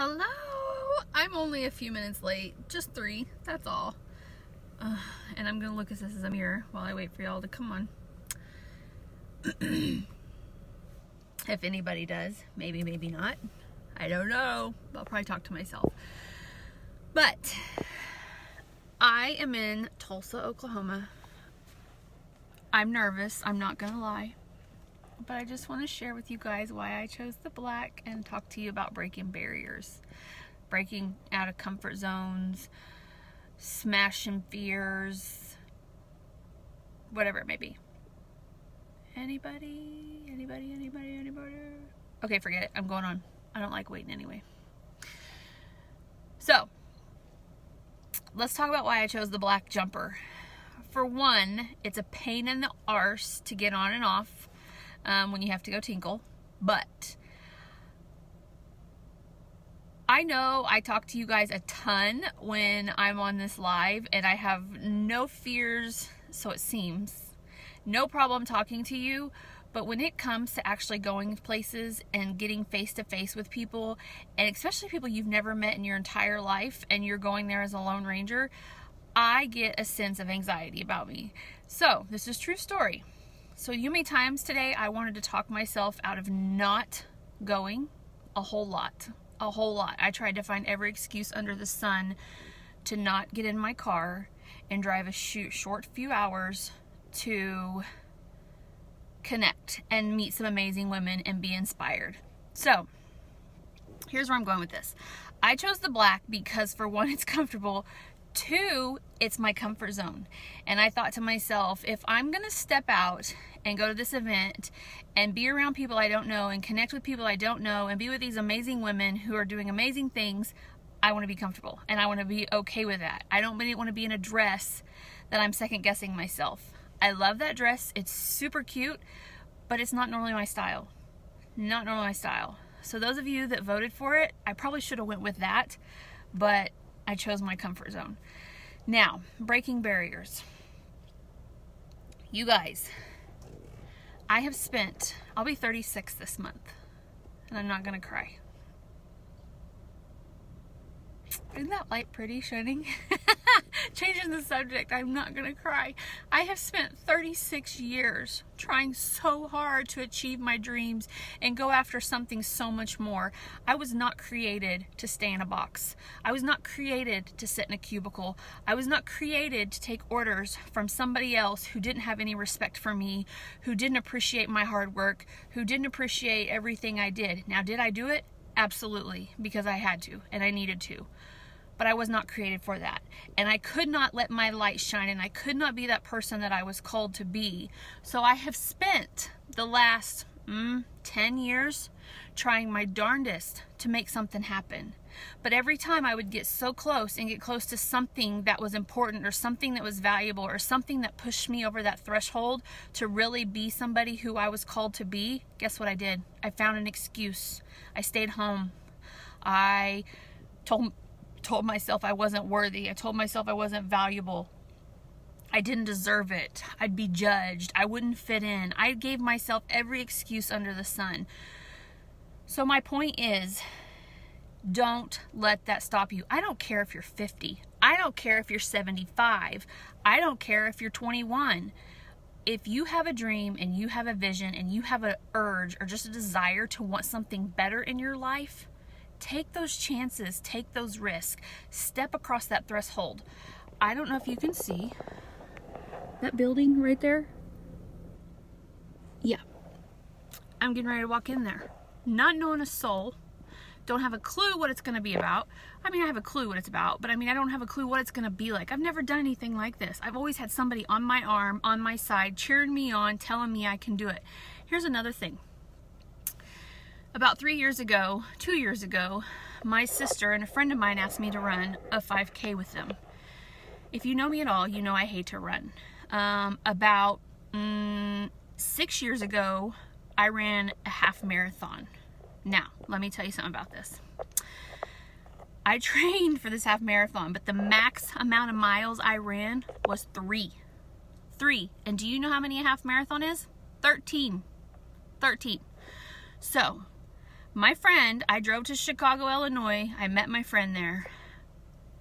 Hello! I'm only a few minutes late. Just 3. That's all. And I'm going to look at this as a mirror while I wait for y'all to come on. If anybody does. Maybe, maybe not. I don't know. I'll probably talk to myself. But I am in Tulsa, Oklahoma. I'm nervous. I'm not going to lie. But I just want to share with you guys why I chose the black and talk to you about breaking barriers. Breaking out of comfort zones, smashing fears, whatever it may be. Anybody? Okay, forget it. I'm going on. I don't like waiting anyway. So, let's talk about why I chose the black jumper. For one, it's a pain in the arse to get on and off when you have to go tinkle. But I know I talk to you guys a ton when I'm on this live, and I have no fears, so it seems. No problem talking to you, but when it comes to actually going places and getting face-to-face with people, and especially people you've never met in your entire life, and you're going there as a Lone Ranger, I get a sense of anxiety about me. So, this is a true story. So, many times today, I wanted to talk myself out of not going a whole lot. I tried to find every excuse under the sun to not get in my car and drive a short few hours to connect and meet some amazing women and be inspired. So, here's where I'm going with this. I chose the black because, for one, it's comfortable. 2, it's my comfort zone. And I thought to myself, if I'm going to step out and go to this event and be around people I don't know and connect with people I don't know and be with these amazing women who are doing amazing things, I want to be comfortable and I want to be okay with that. I don't want to be in a dress that I'm second guessing myself. I love that dress. It's super cute, but it's not normally my style. Not normally my style. So those of you that voted for it, I probably should have went with that, but I chose my comfort zone. Now, breaking barriers. You guys, I have spent, I'll be 36 this month, and I'm not going to cry. Isn't that light pretty shining? Changing the subject, I'm not going to cry. I have spent 36 years trying so hard to achieve my dreams and go after something so much more. I was not created to stay in a box. I was not created to sit in a cubicle. I was not created to take orders from somebody else who didn't have any respect for me, who didn't appreciate my hard work, who didn't appreciate everything I did. Now, did I do it? Absolutely, because I had to and I needed to. But I was not created for that. And I could not let my light shine, and I could not be that person that I was called to be. So I have spent the last 10 years trying my darndest to make something happen. But every time I would get so close and get close to something that was important or something that was valuable or something that pushed me over that threshold to really be somebody who I was called to be, guess what I did? I found an excuse. I stayed home. I told myself I wasn't worthy. I told myself I wasn't valuable. I didn't deserve it. I'd be judged. I wouldn't fit in. I gave myself every excuse under the sun. So my point is, don't let that stop you. I don't care if you're 50. I don't care if you're 75. I don't care if you're 21. If you have a dream and you have a vision and you have an urge or just a desire to want something better in your life, take those chances, take those risks, step across that threshold. I don't know if you can see that building right there. Yeah, I'm getting ready to walk in there. Not knowing a soul, don't have a clue what it's going to be about. I mean, I have a clue what it's about, but I don't have a clue what it's going to be like. I've never done anything like this. I've always had somebody on my arm, on my side, cheering me on, telling me I can do it. Here's another thing. About 2 years ago, my sister and a friend of mine asked me to run a 5K with them. If you know me at all, you know I hate to run. About 6 years ago, I ran a half marathon. Now, let me tell you something about this. I trained for this half marathon, but the max amount of miles I ran was 3. 3. And do you know how many a half marathon is? 13. So, My friend, I drove to Chicago, Illinois. I met my friend there.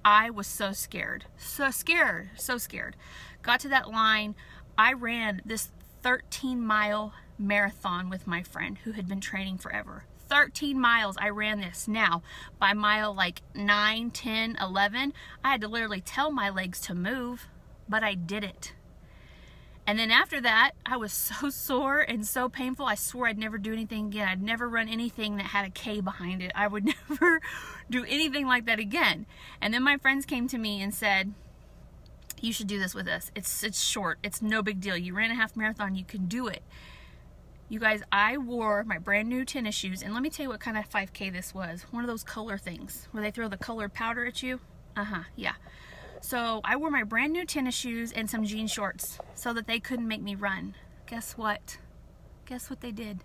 I was so scared. So scared. So scared. Got to that line. I ran this 13-mile marathon with my friend who had been training forever. 13 miles I ran this. Now, by mile like 9, 10, 11, I had to literally tell my legs to move, but I did it. And then after that, I was so sore and so painful, I swore I'd never do anything again. I'd never run anything that had a K behind it. I would never do anything like that again. And then my friends came to me and said, you should do this with us. It's short. It's no big deal. You ran a half marathon. You can do it. You guys, I wore my brand new tennis shoes, and let me tell you what kind of 5K this was. One of those color things where they throw the colored powder at you. Yeah. So I wore my brand new tennis shoes and some jean shorts so that they couldn't make me run. Guess what? Guess what they did?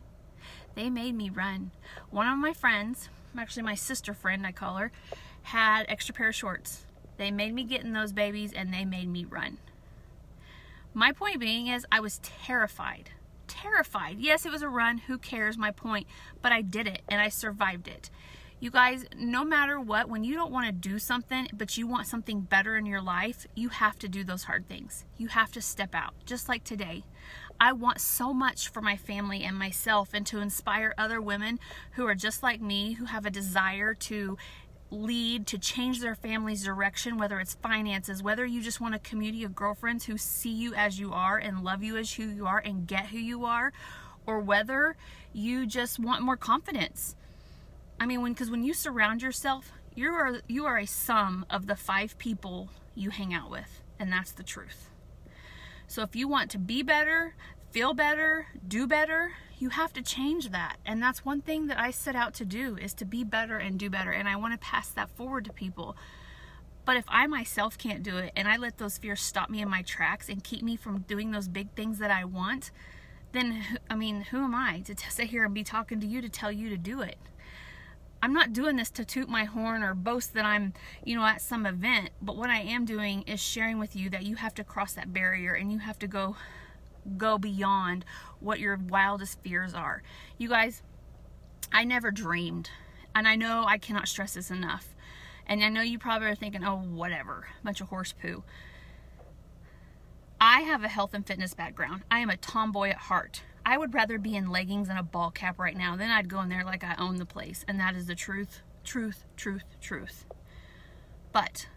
They made me run. One of my friends, actually my sister friend I call her, had extra pair of shorts. They made me get in those babies and they made me run. My point being is I was terrified. Terrified. Yes, it was a run. Who cares? My point. But I did it and I survived it. You guys, no matter what, when you don't want to do something, but you want something better in your life, you have to do those hard things. You have to step out. Just like today. I want so much for my family and myself and to inspire other women who are just like me, who have a desire to lead, to change their family's direction, whether it's finances, whether you just want a community of girlfriends who see you as you are and love you as who you are and get who you are, or whether you just want more confidence. I mean, because when you surround yourself, you are a sum of the 5 people you hang out with, and that's the truth. So if you want to be better, feel better, do better, you have to change that. And that's one thing that I set out to do, is to be better and do better. And I want to pass that forward to people. But if I myself can't do it, and I let those fears stop me in my tracks and keep me from doing those big things that I want, then, I mean, who am I to sit here and be talking to you to tell you to do it? I'm not doing this to toot my horn or boast that I'm, at some event. But what I am doing is sharing with you that you have to cross that barrier and you have to go beyond what your wildest fears are. You guys, I never dreamed, and I know I cannot stress this enough, and I know you probably are thinking, oh, whatever, bunch of horse poo. I have a health and fitness background. I am a tomboy at heart. I would rather be in leggings and a ball cap right now than I'd go in there like I own the place, and that is the truth, truth, truth, truth. But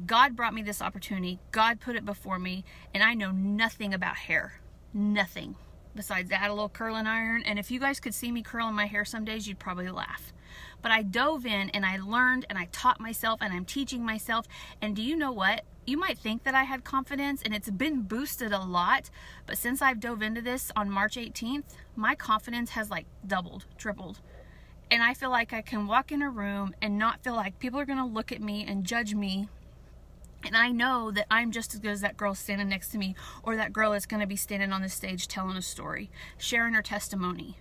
God brought me this opportunity. God put it before me, and I know nothing about hair. Nothing. Besides add a little curling iron, and if you guys could see me curling my hair some days, you'd probably laugh. But I dove in, and I learned, and I taught myself, and I'm teaching myself, and do you know what? You might think that I had confidence, and it's been boosted a lot, but since I've dove into this on March 18th, my confidence has like doubled, tripled. And I feel like I can walk in a room and not feel like people are going to look at me and judge me. And I know that I'm just as good as that girl standing next to me, or that girl that's going to be standing on the stage telling a story, sharing her testimony.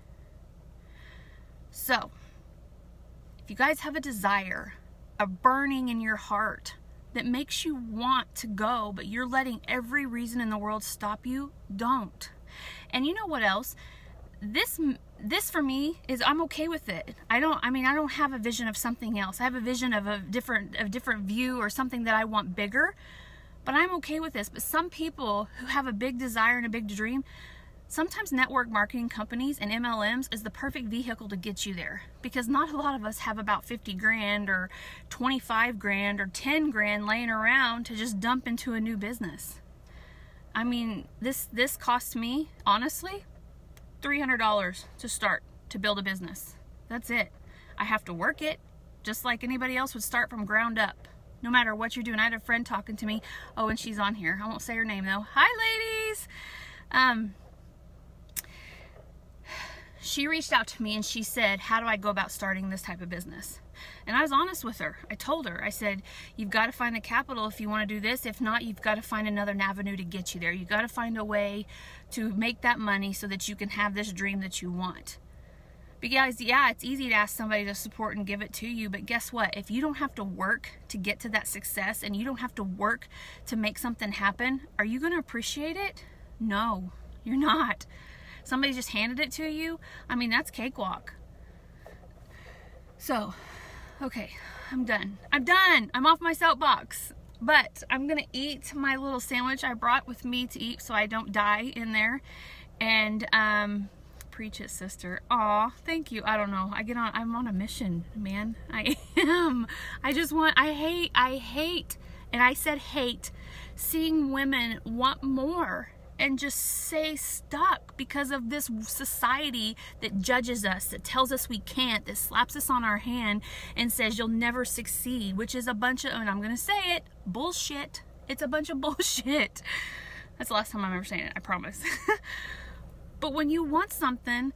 So, if you guys have a desire, a burning in your heart that makes you want to go, but you're letting every reason in the world stop you, don't. And you know what else? This for me is, I'm okay with it. I don't have a vision of something else. I have a vision of a different view, or something that I want bigger, but I'm okay with this. But some people who have a big desire and a big dream, sometimes network marketing companies and MLMs is the perfect vehicle to get you there, because not a lot of us have about 50 grand or 25 grand or 10 grand laying around to just dump into a new business. I mean, this cost me, honestly, $300 to start, to build a business. That's it. I have to work it just like anybody else would start from ground up, no matter what you're doing. I had a friend talking to me. Oh, and she's on here. I won't say her name though. Hi, ladies. She reached out to me and she said, how do I go about starting this type of business? And I was honest with her. I told her, I said, you've got to find the capital if you want to do this. If not, you've got to find another avenue to get you there. You've got to find a way to make that money so that you can have this dream that you want. Because yeah, it's easy to ask somebody to support and give it to you, but guess what? If you don't have to work to get to that success, and you don't have to work to make something happen, are you going to appreciate it? No, you're not. Somebody just handed it to you. I mean, that's cakewalk. So, okay, I'm done. I'm done. I'm off my soapbox. But I'm going to eat my little sandwich I brought with me to eat so I don't die in there. And, preach it, sister. Aw, thank you. I don't know. I'm on a mission, man. I am. I hate, and I said hate, seeing women want more and just stay stuck because of this society that judges us, that tells us we can't, that slaps us on our hand and says you'll never succeed, which is a bunch of, and I'm gonna say it, bullshit. It's a bunch of bullshit. That's the last time I'm ever saying it, I promise. But when you want something,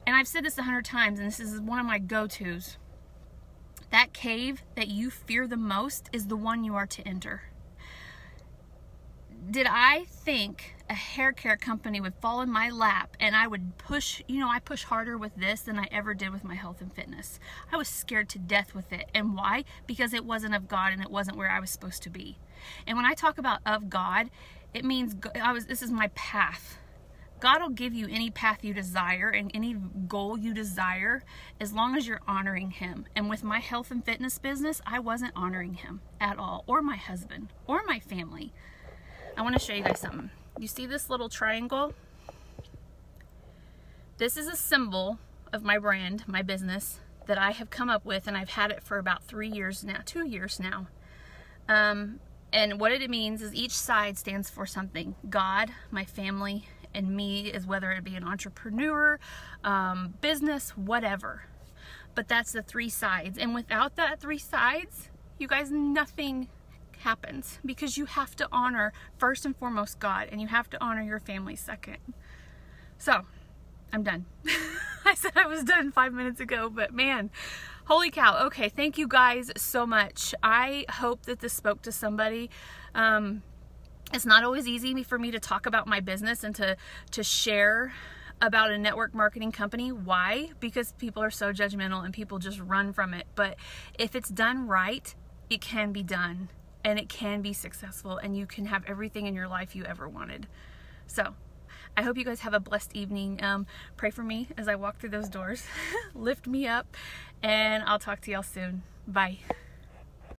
and I've said this 100 times, and this is one of my go-tos, that cave that you fear the most is the one you are to enter. Did I think a hair care company would fall in my lap and I would push, I push harder with this than I ever did with my health and fitness. I was scared to death with it. And why? Because it wasn't of God and it wasn't where I was supposed to be. And when I talk about of God, it means this is my path. God will give you any path you desire and any goal you desire as long as you're honoring Him. And with my health and fitness business, I wasn't honoring Him at all, or my husband, or my family. I want to show you guys something. You see this little triangle? This is a symbol of my brand, my business, that I have come up with, and I've had it for about 2 years now. And what it means is each side stands for something. God, my family, and me is whether it be an entrepreneur, business, whatever. But that's the 3 sides. And without that 3 sides, you guys, nothing happens, because you have to honor first and foremost God, and you have to honor your family second. So I'm done. I said I was done 5 minutes ago, but man, holy cow. Okay, thank you guys so much. I hope that this spoke to somebody. It's not always easy for me to talk about my business and to share about a network marketing company. Why? Because people are so judgmental and people just run from it. But if it's done right, it can be done. And it can be successful, and you can have everything in your life you ever wanted. So I hope you guys have a blessed evening. Pray for me as I walk through those doors. Lift me up, and I'll talk to y'all soon. Bye.